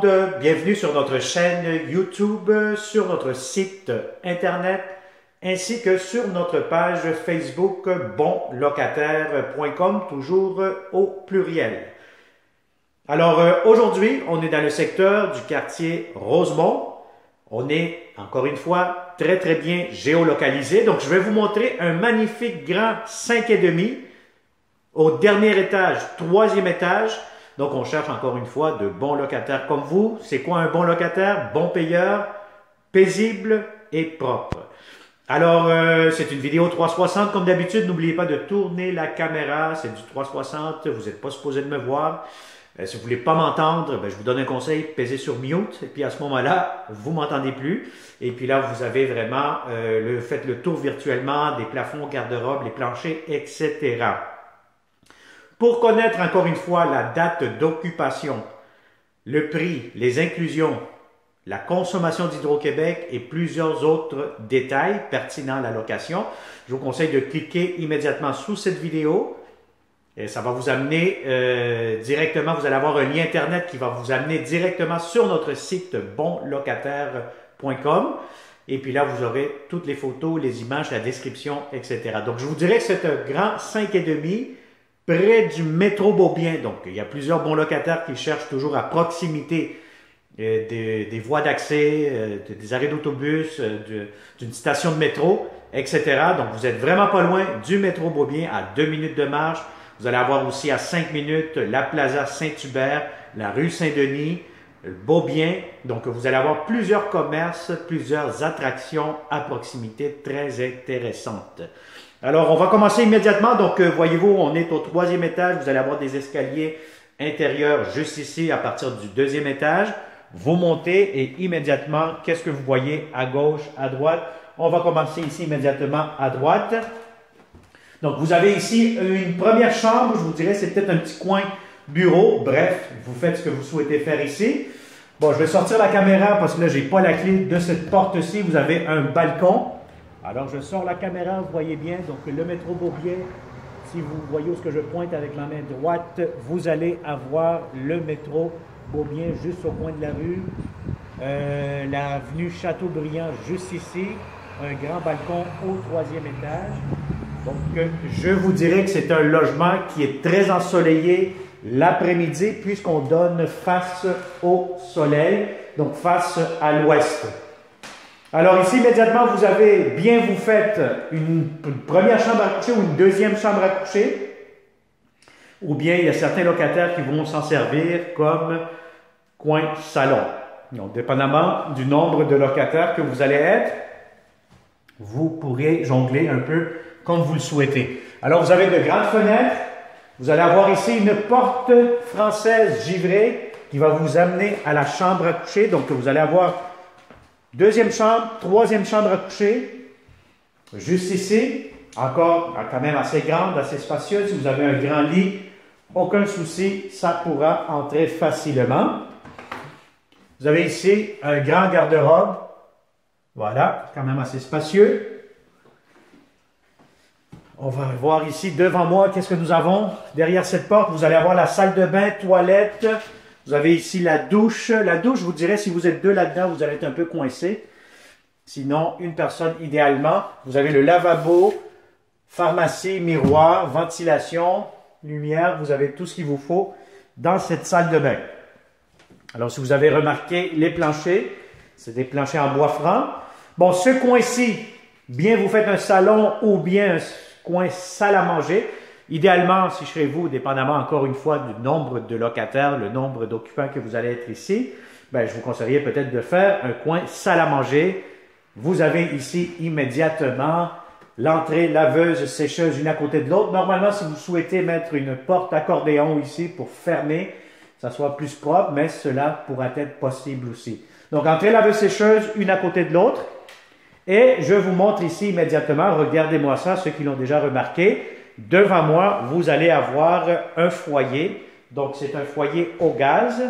monde, bienvenue sur notre chaîne YouTube, sur notre site internet, ainsi que sur notre page Facebook bonlocataire.com, toujours au pluriel. Alors aujourd'hui, on est dans le secteur du quartier Rosemont. On est, encore une fois, très bien géolocalisé. Donc je vais vous montrer un magnifique grand 5,5 au dernier étage, 3e étage. Donc, on cherche encore une fois de bons locataires comme vous. C'est quoi un bon locataire? Bon payeur, paisible et propre. Alors, c'est une vidéo 360 comme d'habitude. N'oubliez pas de tourner la caméra. C'est du 360. Vous n'êtes pas supposé de me voir. Si vous ne voulez pas m'entendre, je vous donne un conseil. Pesez sur mute. Et puis à ce moment-là, vous ne m'entendez plus. Et puis là, vous avez vraiment, faites le tour virtuellement des plafonds, garde-robe, les planchers, etc. Pour connaître encore une fois la date d'occupation, le prix, les inclusions, la consommation d'Hydro-Québec et plusieurs autres détails pertinents à la location, je vous conseille de cliquer immédiatement sous cette vidéo. Et ça va vous amener directement, vous allez avoir un lien Internet qui va vous amener directement sur notre site bonlocataire.com. Et puis là, vous aurez toutes les photos, les images, la description, etc. Donc, je vous dirais que c'est un grand 5,5 près du métro Beaubien. Donc, il y a plusieurs bons locataires qui cherchent toujours à proximité des voies d'accès, des arrêts d'autobus, d'une station de métro, etc. Donc, vous êtes vraiment pas loin du métro Beaubien, à 2 minutes de marche. Vous allez avoir aussi à 5 minutes la Plaza Saint-Hubert, la rue Saint-Denis, le Beaubien. Donc, vous allez avoir plusieurs commerces, plusieurs attractions à proximité très intéressantes. Alors, on va commencer immédiatement. Donc, voyez-vous, on est au 3e étage. Vous allez avoir des escaliers intérieurs juste ici à partir du 2e étage. Vous montez et immédiatement, qu'est-ce que vous voyez à gauche, à droite? On va commencer ici immédiatement à droite. Donc, vous avez ici une première chambre. Je vous dirais, c'est peut-être un petit coin bureau. Bref, vous faites ce que vous souhaitez faire ici. Bon, je vais sortir la caméra parce que là, je n'ai pas la clé de cette porte-ci. Vous avez un balcon. Alors, je sors la caméra, vous voyez bien, donc le métro Beaubien, si vous voyez où ce que je pointe avec ma main droite, vous allez avoir le métro Beaubien juste au coin de la rue, l'avenue Chateaubriand juste ici, un grand balcon au 3e étage. Donc, je vous dirais que c'est un logement qui est très ensoleillé l'après-midi puisqu'on donne face au soleil, donc face à l'ouest. Alors ici, immédiatement, vous avez bien, vous faites une première chambre à coucher ou une deuxième chambre à coucher. Ou bien, il y a certains locataires qui vont s'en servir comme coin salon. Donc, dépendamment du nombre de locataires que vous allez être, vous pourrez jongler un peu comme vous le souhaitez. Alors, vous avez de grandes fenêtres. Vous allez avoir ici une porte française givrée qui va vous amener à la chambre à coucher. Donc, vous allez avoir deuxième chambre, 3e chambre à coucher, juste ici, encore quand même assez grande, assez spacieuse. Si vous avez un grand lit, aucun souci, ça pourra entrer facilement. Vous avez ici un grand garde-robe, voilà, quand même assez spacieux. On va voir ici devant moi, qu'est-ce que nous avons? Derrière cette porte, vous allez avoir la salle de bain, toilette. Vous avez ici la douche. La douche, je vous dirais, si vous êtes deux là-dedans, vous allez être un peu coincé. Sinon, une personne idéalement. Vous avez le lavabo, pharmacie, miroir, ventilation, lumière. Vous avez tout ce qu'il vous faut dans cette salle de bain. Alors, si vous avez remarqué, les planchers, c'est des planchers en bois franc. Bon, ce coin-ci, bien vous faites un salon ou bien un coin salle à manger. Idéalement, si je serais vous, dépendamment encore une fois du nombre de locataires, le nombre d'occupants que vous allez être ici, je vous conseillerais peut-être de faire un coin salle à manger. Vous avez ici immédiatement l'entrée laveuse, sécheuse, une à côté de l'autre. Normalement, si vous souhaitez mettre une porte accordéon ici pour fermer, ça soit plus propre, mais cela pourra être possible aussi. Donc, entrée laveuse, sécheuse, une à côté de l'autre. Et je vous montre ici immédiatement, regardez-moi ça, ceux qui l'ont déjà remarqué. Devant moi, vous allez avoir un foyer. Donc, c'est un foyer au gaz.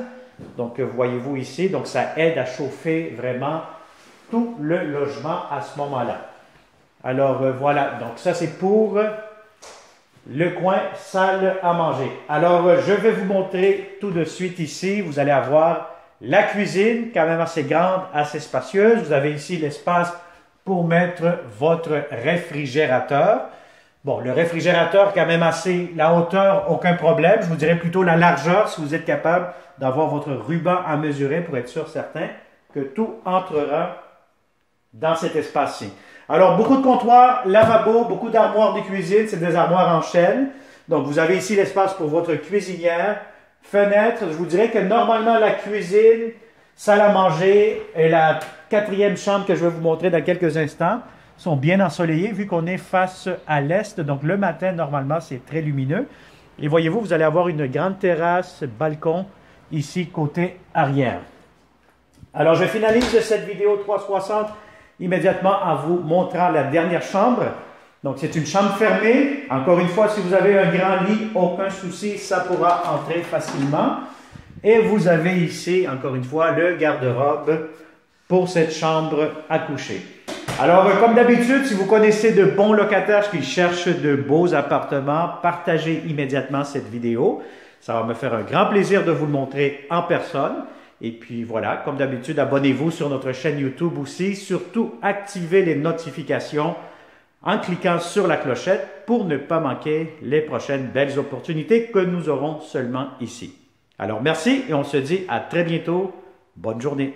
Donc, voyez-vous ici, donc ça aide à chauffer vraiment tout le logement à ce moment-là. Alors, voilà. Donc, ça, c'est pour le coin salle à manger. Alors, je vais vous montrer tout de suite ici. Vous allez avoir La cuisine, quand même assez grande, assez spacieuse. Vous avez ici l'espace pour mettre votre réfrigérateur. Bon, le réfrigérateur, quand même assez, la hauteur, aucun problème. Je vous dirais plutôt la largeur, si vous êtes capable d'avoir votre ruban à mesurer pour être sûr certain que tout entrera dans cet espace-ci. Alors, beaucoup de comptoirs, lavabo, beaucoup d'armoires de cuisine, c'est des armoires en chaîne. Donc, vous avez ici l'espace pour votre cuisinière, fenêtre. Je vous dirais que normalement, la cuisine, salle à manger et la quatrième chambre que je vais vous montrer dans quelques instants sont bien ensoleillées vu qu'on est face à l'est. Donc, le matin, normalement, c'est très lumineux. Et voyez-vous, vous allez avoir une grande terrasse, balcon, ici, côté arrière. Alors, je finalise cette vidéo 360 immédiatement en vous montrant la dernière chambre. Donc, c'est une chambre fermée. Encore une fois, si vous avez un grand lit, aucun souci, ça pourra entrer facilement. Et vous avez ici, encore une fois, le garde-robe pour cette chambre à coucher. Alors, comme d'habitude, si vous connaissez de bons locataires qui cherchent de beaux appartements, partagez immédiatement cette vidéo. Ça va me faire un grand plaisir de vous le montrer en personne. Et puis voilà, comme d'habitude, abonnez-vous sur notre chaîne YouTube aussi. Surtout, activez les notifications en cliquant sur la clochette pour ne pas manquer les prochaines belles opportunités que nous aurons seulement ici. Alors merci et on se dit à très bientôt. Bonne journée.